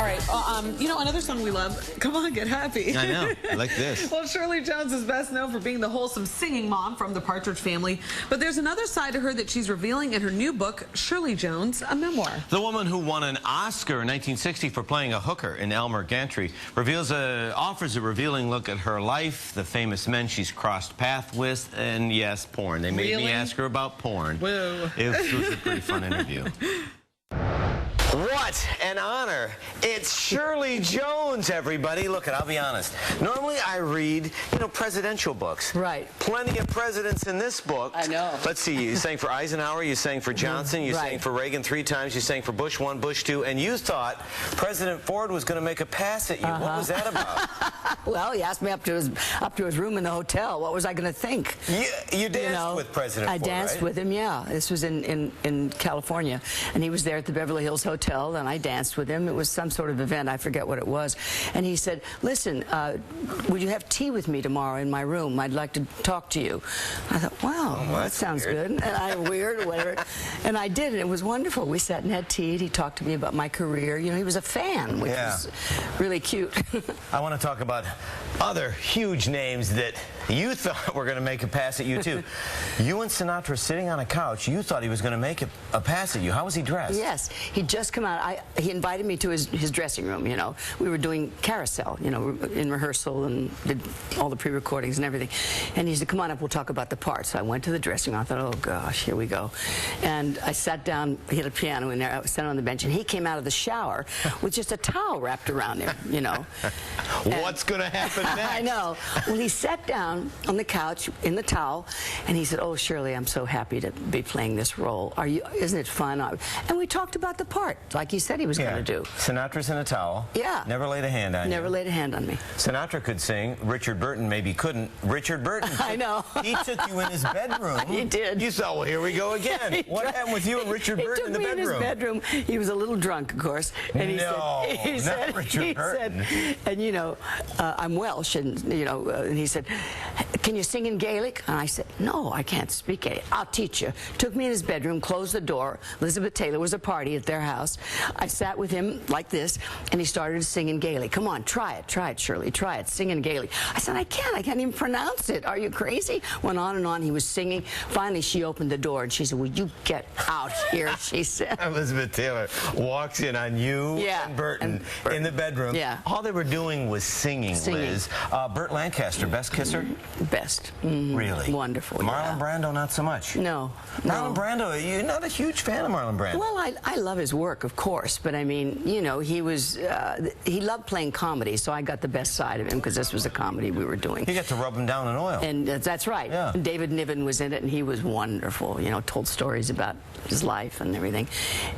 right. You know, another song we love. Come on, get happy. I know. I like this. Well, Shirley Jones is best known for being the wholesome singing mom from the Partridge family. But there's another side to her that she's revealing in her new book, Shirley Jones, a memoir. The woman who won an Oscar in 1960 for playing a hooker in Elmer Gantry offers a revealing look at her life, the famous men she's crossed paths with, and yes, porn. They made me ask her about porn. Whoa. It was a pretty fun interview. What an honor. It's Shirley Jones, everybody. Look, I'll be honest. Normally I read, presidential books. Right. Plenty of presidents in this book. I know. Let's see, you sang for Eisenhower, you sang for Johnson, you sang for Reagan 3 times, you sang for Bush 1, Bush 2, and you thought President Ford was going to make a pass at you. What was that about? Well, he asked me up to his room in the hotel. What was I going to think? You danced with President Ford, I danced with him, yeah. This was in California, and he was there at the Beverly Hills Hotel, and I danced with him. It was some sort of event. I forget what it was. And he said, listen, would you have tea with me tomorrow in my room? I'd like to talk to you. I thought, wow, that sounds good. And weird or whatever. And I did, and it was wonderful. We sat and had tea, and he talked to me about my career. He was a fan, which was really cute. I want to talk about other huge names that you thought were going to make a pass at you, too. You and Sinatra sitting on a couch, you thought he was going to make a pass at you. How was he dressed? Yes, he'd just come out. He invited me to his dressing room, We were doing Carousel, in rehearsal and did all the pre-recordings and everything. And he said, come on up, we'll talk about the part. So I went to the dressing room. I thought, oh, gosh, here we go. And I sat down, he had a piano in there. I was sat on the bench, and he came out of the shower with just a towel wrapped around him, What's going to happen next? I know. Well, he sat down on the couch in the towel, and he said, oh, Shirley, I'm so happy to be playing this role. Isn't it fun? And we talked about the part, like he said he was going to do. Sinatra's in a towel. Yeah. Never laid a hand on you. Never laid a hand on me. Sinatra could sing. Richard Burton maybe couldn't. Richard Burton. I know. He took you in his bedroom. He did. You thought, well, here we go again. What happened with you and Richard Burton in the bedroom? He took me in his bedroom. He was a little drunk, of course. And he said, Richard Burton. And I'm Welsh, and and he said, can you sing in Gaelic? And I said, no, I can't speak Gaelic. I'll teach you. Took me in his bedroom, closed the door. Elizabeth Taylor was a party at their house. I sat with him like this, and he started to sing in Gaelic. Come on, try it, Shirley, try it, sing in Gaelic. I said, I can't even pronounce it. Are you crazy? Went on and on, he was singing. Finally, she opened the door, and she said, will you get out here, she said. Elizabeth Taylor walks in on you and Burton in the bedroom. Yeah. All they were doing was singing. Liz. Burt Lancaster, best kisser? Best. Really? Wonderful. Marlon Brando, not so much. No. Marlon Brando, you're not a huge fan of Marlon Brando. Well, I love his work, of course, but I mean, he loved playing comedy, so I got the best side of him because this was a comedy we were doing. You got to rub him down in oil. And that's right. Yeah. And David Niven was in it, and he was wonderful, told stories about his life and everything.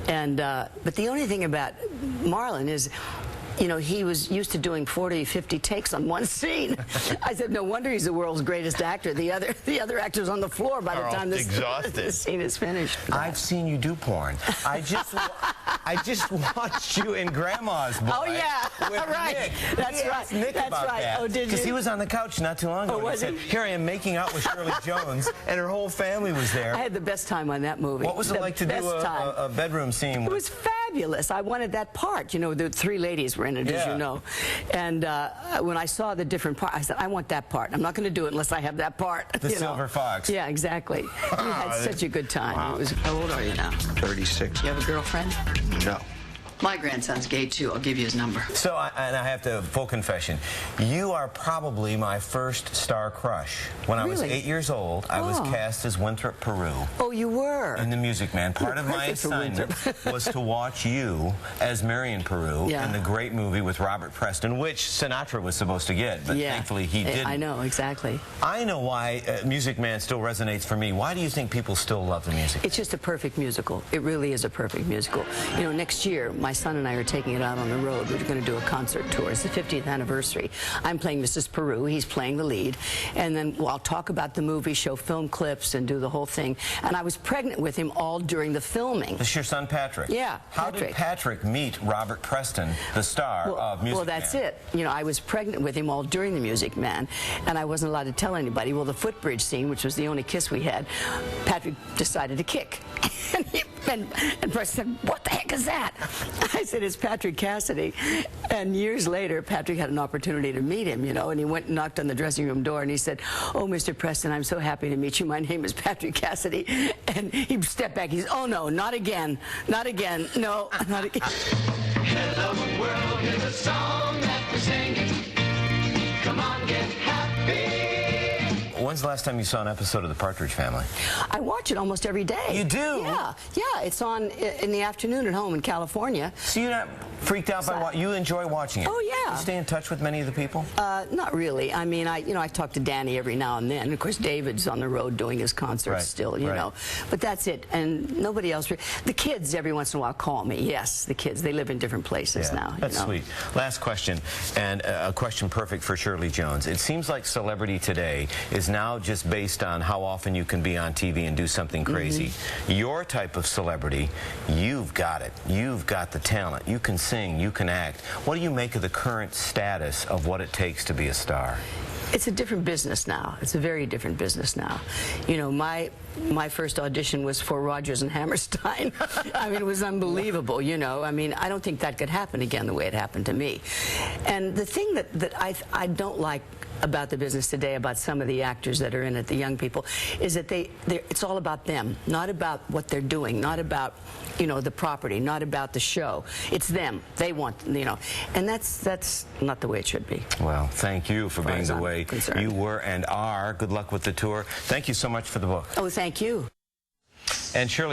And but the only thing about Marlon is, he was used to doing 40, 50 takes on one scene. I said, no wonder he's the world's greatest actor. The other actors on the floor by the time the scene is finished. I've seen you do porn. I just watched you in Grandma's Boy. Oh, yeah. With Nick. That's right. Nick That's about right. that. Oh, did you? Because he was on the couch not too long ago. Oh, was he? Said, here I am making out with Shirley Jones, and her whole family was there. I had the best time on that movie. What was it like to do a bedroom scene? It was fabulous. I wanted that part. The 3 ladies were in it, as you know. And when I saw the different parts, I said, I want that part. I'm not going to do it unless I have that part. The Silver Fox. Yeah, exacu We had such a good time. Wow. How old are you now? 36. You have a girlfriend? No. My grandson's gay, too. I'll give you his number. So, and I have to, full confession, you are probably my first star crush. When I was 8 years old, I was cast as Winthrop Peru. Oh, you were? In The Music Man. Part of my assignment was to watch you as Marion Peru in the great movie with Robert Preston, which Sinatra was supposed to get, but thankfully he didn't. I know, exactly. I know why Music Man still resonates for me. Why do you think people still love the music? It's just a perfect musical. It really is a perfect musical. Next year, my son and I are taking it out on the road. We're going to do a concert tour. It's the 50th anniversary. I'm playing Mrs. Peru. He's playing the lead. And then I'll talk about the movie, show film clips, and do the whole thing. And I was pregnant with him all during the filming. This is your son, Patrick? Yeah, How did Patrick meet Robert Preston, the star of Music Man? Well, that's it. I was pregnant with him all during the Music Man, and I wasn't allowed to tell anybody. Well, the footbridge scene, which was the only kiss we had, Patrick decided to kick. And Preston said, what the heck is that? I said, it's Patrick Cassidy. And years later, Patrick had an opportunity to meet him, you know, and he went and knocked on the dressing room door, and he said, oh, Mr. Preston, I'm so happy to meet you. My name is Patrick Cassidy. And he stepped back. He said, oh, no, not again. Not again. No, not again. Hello world is a song that we're singing. Come on, get happy. When's the last time you saw an episode of the Partridge Family? I watch it almost every day. You do? Yeah, yeah. It's on in the afternoon at home in California. So you're not freaked out by what you enjoy watching it? Oh, yeah. You stay in touch with many of the people? Not really. I mean, I talk to Danny every now and then. Of course, David's on the road doing his concerts still, you know. But that's it. And nobody else. The kids every once in a while call me. Yes, the kids. They live in different places now. That's sweet. Last question, and a question perfect for Shirley Jones. It seems like celebrity today is now just based on how often you can be on TV and do something crazy. Your type of celebrity, you've got it. You've got the talent. You can sing, you can act. What do you make of the current status of what it takes to be a star? It's a different business now. It's a very different business now. You know, my first audition was for Rodgers and Hammerstein. I mean, it was unbelievable, you know. I mean, I don't think that could happen again the way it happened to me. And the thing that I don't like about the business today, about some of the actors that are in it, the young people, is that it's all about them, not about what they're doing, not about, you know, the property, not about the show. It's them. They want, you know, and that's not the way it should be. Well, thank you for being the way you were and are. Good luck with the tour. Thank you so much for the book. Oh, thank you. And Shirley